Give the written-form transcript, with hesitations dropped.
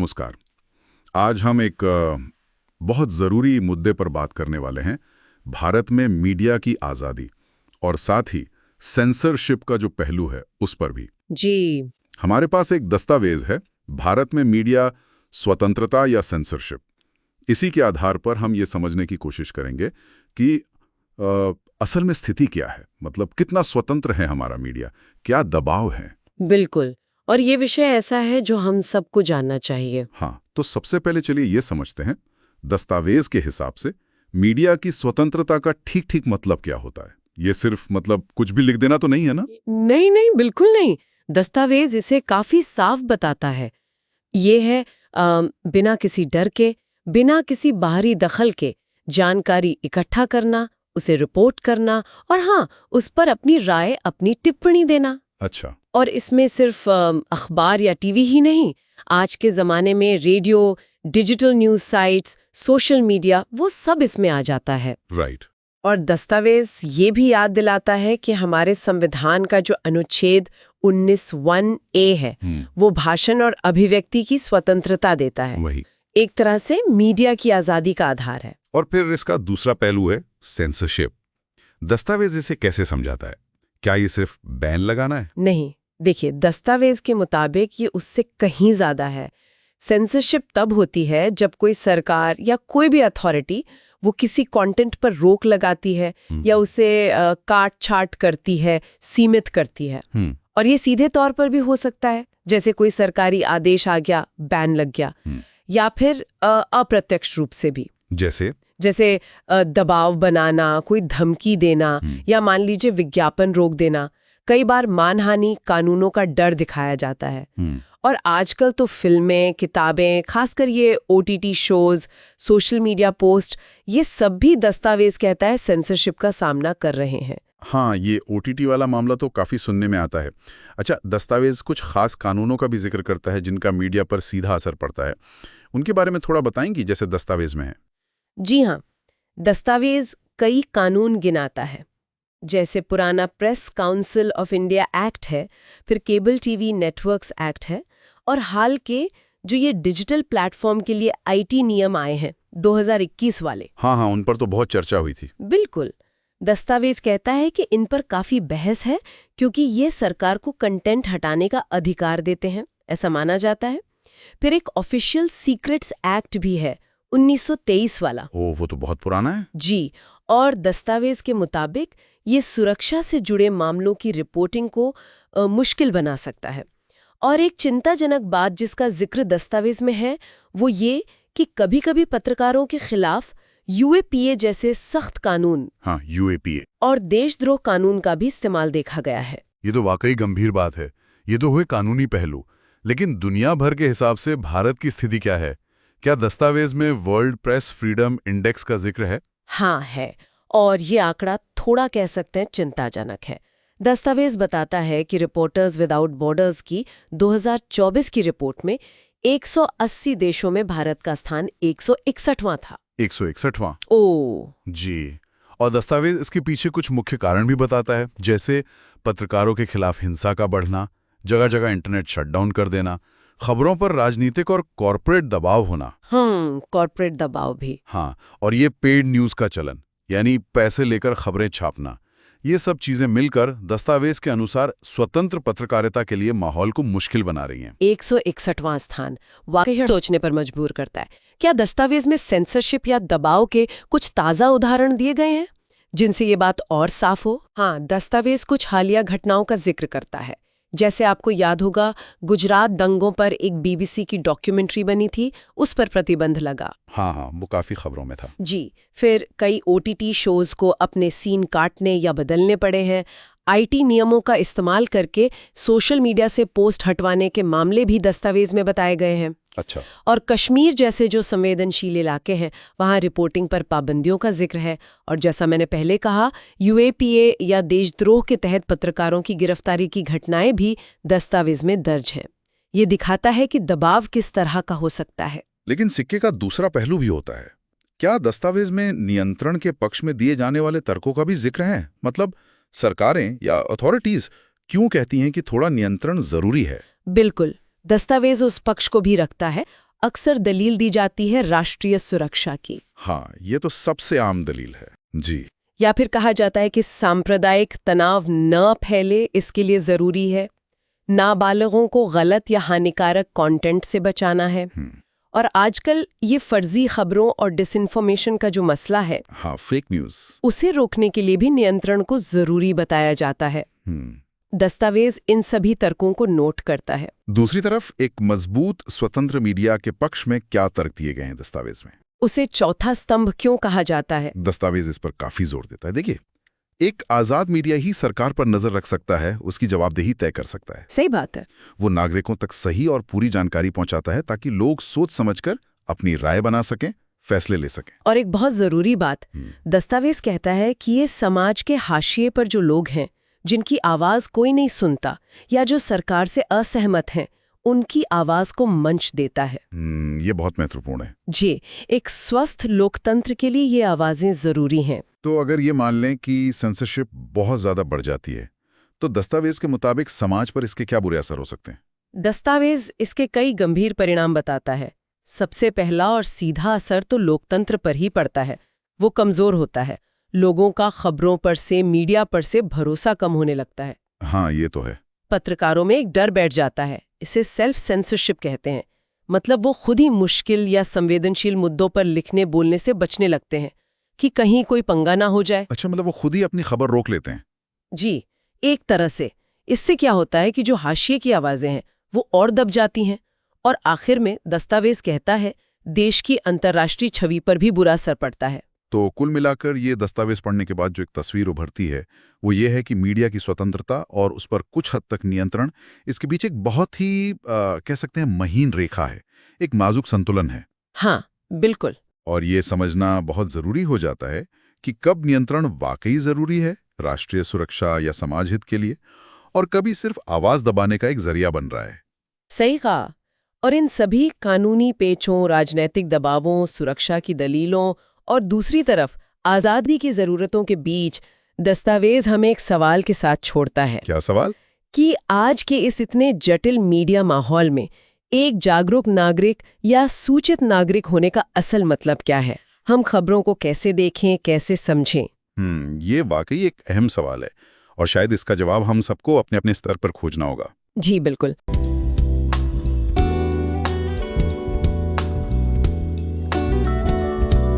नमस्कार। आज हम एक बहुत ज़रूरी मुद्दे पर बात करने वाले हैं, भारत में मीडिया की आज़ादी और साथ ही सेंसरशिप का जो पहलू है उस पर भी। जी। हमारे पास एक दस्तावेज है, भारत में मीडिया स्वतंत्रता या सेंसरशिप। इसी के आधार पर हम ये समझने की कोशिश करेंगे कि असल में स्थिति क्या है, मतलब कितना स्वतंत्र है हमारा मीडिया, क्या दबाव है। बिल्कुल। और ये विषय ऐसा है जो हम सबको जानना चाहिए। हाँ, तो सबसे पहले चलिए ये समझते हैं, दस्तावेज के हिसाब से मीडिया की स्वतंत्रता का ठीक ठीक मतलब क्या होता है। ये सिर्फ मतलब कुछ भी लिख देना तो नहीं है ना? नहीं नहीं, बिल्कुल नहीं। दस्तावेज इसे काफी साफ बताता है। ये है बिना किसी डर के, बिना किसी बाहरी दखल के जानकारी इकट्ठा करना, उसे रिपोर्ट करना और हाँ, उस पर अपनी राय, अपनी टिप्पणी देना। अच्छा। और इसमें सिर्फ अखबार या टीवी ही नहीं, आज के ज़माने में radio, digital news sites, social media, वो सब इसमें आ जाता है। राइट। और दस्तावेज ये भी याद दिलाता है कि हमारे संविधान का जो अनुच्छेद 19(1)(a) है, वो भाषण और अभिव्यक्ति की स्वतंत्रता देता है। वही। एक तरह से मीडिया की आज़ादी का आधार है। और फिर इसका दूसरा पहलू है सेंसरशिप। दस्तावेज इसे कैसे समझाता है? क्या ये सिर्फ बैन लगाना है? नहीं, देखिए, दस्तावेज के मुताबिक ये उससे कहीं ज्यादा है। सेंसरशिप तब होती है जब कोई सरकार या कोई भी अथॉरिटी वो किसी कंटेंट पर रोक लगाती है या उसे काट छाट करती है, सीमित करती है। और ये सीधे तौर पर भी हो सकता है, जैसे कोई सरकारी आदेश आ गया, बैन लग गया, या फिर अप्रत्यक्ष रूप से भी, जैसे दबाव बनाना, कोई धमकी देना, या मान लीजिए विज्ञापन रोक देना। कई बार मानहानि, कानूनों का डर दिखाया जाता है। और आजकल तो फिल्में, किताबें, खासकर ये OTT shows, social media post, ये सब भी दस्तावेज कहता है सेंसरशिप का सामना कर रहे हैं। हाँ, ये OTT वाला मामला तो काफी सुनने में आता है। अच्छा, दस्तावेज कुछ खास कानूनों का भी जिक्र करता है जिनका मीडिया पर सीधा असर पड़ता है। उनके बारे में थोड़ा बताएंगी, जैसे दस्तावेज में है? जी हाँ, दस्तावेज कई कानून गिनाता है, जैसे पुराना press council of India act है, फिर केबल टीवी नेटवर्क्स एक्ट है, और हाल के जो ये डिजिटल प्लेटफॉर्म के लिए IT नियम आए हैं 2021 वाले। हाँ, उन पर तो बहुत चर्चा हुई थी। बिल्कुल। दस्तावेज कहता है कि इन पर काफी बहस है, क्योंकि ये सरकार को कंटेंट हटाने का अधिकार देते हैं, ऐसा माना जाता है। फिर एक ऑफिशियल सीक्रेट्स एक्ट भी है, 1923 वाला। वो तो बहुत पुराना है। जी। और दस्तावेज के मुताबिक ये सुरक्षा से जुड़े मामलों की रिपोर्टिंग को मुश्किल बना सकता है। और एक चिंताजनक बात जिसका जिक्र दस्तावेज में है, वो ये कि कभी-कभी पत्रकारों के खिलाफ UAPA जैसे सख्त कानून, हाँ, UAPA और देशद्रोह कानून का भी इस्तेमाल देखा गया है। ये तो वाकई गंभीर बात है। ये तो हुए कानूनी पहलू, लेकिन दुनिया भर के हिसाब से भारत की स्थिति क्या है? क्या दस्तावेज में वर्ल्ड प्रेस फ्रीडम इंडेक्स का जिक्र है? हाँ है, और ये आंकड़ा थोड़ा कह सकते हैं चिंताजनक है। दस्तावेज बताता है कि रिपोर्टर्स विदाउट बॉर्डर्स की 2024 की रिपोर्ट में 180 देशों में भारत का स्थान 161वां था। 161वां? ओ जी। और दस्तावेज इसके पीछे कुछ मुख्य कारण भी बताता है, जैसे पत्रकारों के खिलाफ हिंसा का बढ़ना, जगह जगह इंटरनेट शटडाउन कर देना, खबरों पर राजनीतिक और कॉरपोरेट दबाव होना। कॉरपोरेट दबाव भी। हाँ, और ये पेड न्यूज का चलन, यानी पैसे लेकर खबरें छापना। ये सब चीजें मिलकर दस्तावेज के अनुसार स्वतंत्र पत्रकारिता के लिए माहौल को मुश्किल बना रही हैं। 161वां स्थान वाकई सोचने पर मजबूर करता है। क्या दस्तावेज में सेंसरशिप या दबाव के कुछ ताज़ा उदाहरण दिए गए हैं जिनसे ये बात और साफ हो? हाँ, दस्तावेज कुछ हालिया घटनाओं का जिक्र करता है। जैसे आपको याद होगा, गुजरात दंगों पर एक BBC की डॉक्यूमेंट्री बनी थी, उस पर प्रतिबंध लगा। हाँ, वो काफी खबरों में था। जी। फिर कई OTT शोज को अपने सीन काटने या बदलने पड़े हैं। IT नियमों का इस्तेमाल करके सोशल मीडिया से पोस्ट हटवाने के मामले भी दस्तावेज में बताए गए हैं। अच्छा। और कश्मीर जैसे जो संवेदनशील इलाके हैं, वहाँ रिपोर्टिंग पर पाबंदियों का जिक्र है। और जैसा मैंने पहले कहा, UAPA या देशद्रोह के तहत पत्रकारों की गिरफ्तारी की घटनाएं भी दस्तावेज में दर्ज हैं। ये दिखाता है कि दबाव किस तरह का हो सकता है। लेकिन सिक्के का दूसरा पहलू भी होता है। क्या दस्तावेज में नियंत्रण के पक्ष में दिए जाने वाले तर्कों का भी जिक्र है? मतलब सरकारें या अथॉरिटीज क्यों कहती हैं कि थोड़ा नियंत्रण जरूरी है? बिल्कुल। दस्तावेज उस पक्ष को भी रखता है। अक्सर दलील दी जाती है राष्ट्रीय सुरक्षा की, हाँ, ये तो सबसे आम दलील है जी। या फिर कहा जाता है कि सांप्रदायिक तनाव न फैले इसके लिए जरूरी है, नाबालिगों को गलत या हानिकारक कंटेंट से बचाना है। और आजकल ये फर्जी खबरों और डिसइंफॉर्मेशन का जो मसला है, हाँ, फेक न्यूज़, उसे रोकने के लिए भी नियंत्रण को जरूरी बताया जाता है। दस्तावेज इन सभी तर्कों को नोट करता है। दूसरी तरफ एक मजबूत स्वतंत्र मीडिया के पक्ष में क्या तर्क दिए गए हैं दस्तावेज में? उसे चौथा स्तंभ क्यों कहा जाता है? दस्तावेज इस पर काफी जोर देता है। देखिए, एक आजाद मीडिया ही सरकार पर नजर रख सकता है, उसकी जवाबदेही तय कर सकता है। सही बात है। वो नागरिकों तक सही और पूरी जानकारी पहुंचाता है ताकि लोग सोच समझकर अपनी राय बना सकें, फैसले ले सकें। और एक बहुत जरूरी बात, दस्तावेज कहता है कि ये समाज के हाशिए पर जो लोग हैं, जिनकी आवाज कोई नहीं सुनता या जो सरकार से असहमत हैं, उनकी आवाज को मंच देता है। ये बहुत महत्वपूर्ण है जी, एक स्वस्थ लोकतंत्र के लिए ये आवाजें जरूरी हैं। तो अगर ये मान लें कि सेंसरशिप बहुत ज्यादा बढ़ जाती है, तो दस्तावेज के मुताबिक समाज पर इसके क्या बुरे असर हो सकते हैं? दस्तावेज इसके कई गंभीर परिणाम बताता है। सबसे पहला और सीधा असर तो लोकतंत्र पर ही पड़ता है। वो कमजोर होता है। लोगों का खबरों पर से, मीडिया पर से भरोसा कम होने लगता है। हाँ, ये तो है। पत्रकारों में एक डर बैठ जाता है। इसे सेल्फ सेंसरशिप कहते हैं। मतलब वो खुद ही मुश्किल या संवेदनशील मुद्दों पर लिखने बोलने से बचने लगते हैं कि कहीं कोई पंगा ना हो जाए। अच्छा, मतलब वो खुद ही अपनी खबर रोक लेते हैं? जी, एक तरह से। इससे क्या होता है कि जो हाशिए की आवाजें हैं वो और दब जाती हैं, और आखिर में दस्तावेज कहता है देश की अंतर्राष्ट्रीय छवि पर भी बुरा असर पड़ता है। तो कुल मिलाकर ये दस्तावेज पढ़ने के बाद जो एक तस्वीर उभरती है वो ये है कि मीडिया की स्वतंत्रता और उस पर कुछ हद तक नियंत्रण, इसके पीछे एक बहुत ही कह सकते हैं महीन रेखा है, एक नाजुक संतुलन है। हाँ, बिल्कुल। और ये समझना बहुत जरूरी हो जाता है कि कब नियंत्रण वाकई जरूरी है राष्ट्रीय सुरक्षा या समाज हित के लिए, और कभी सिर्फ आवाज दबाने का एक जरिया बन रहा है। सही कहा। और इन सभी कानूनी पेचों, राजनीतिक दबावों, सुरक्षा की दलीलों और दूसरी तरफ आज़ादी की ज़रूरतों के बीच दस्तावेज हमें एक सवाल के साथ छोड़ता है। क्या सवाल? कि आज के इस इतने जटिल मीडिया माहौल में एक जागरूक नागरिक या सूचित नागरिक होने का असल मतलब क्या है? हम खबरों को कैसे देखें, कैसे समझें? ये वाकई एक अहम सवाल है, और शायद इसका जवाब हम सबको अपने अपने स्तर पर खोजना होगा। जी बिल्कुल।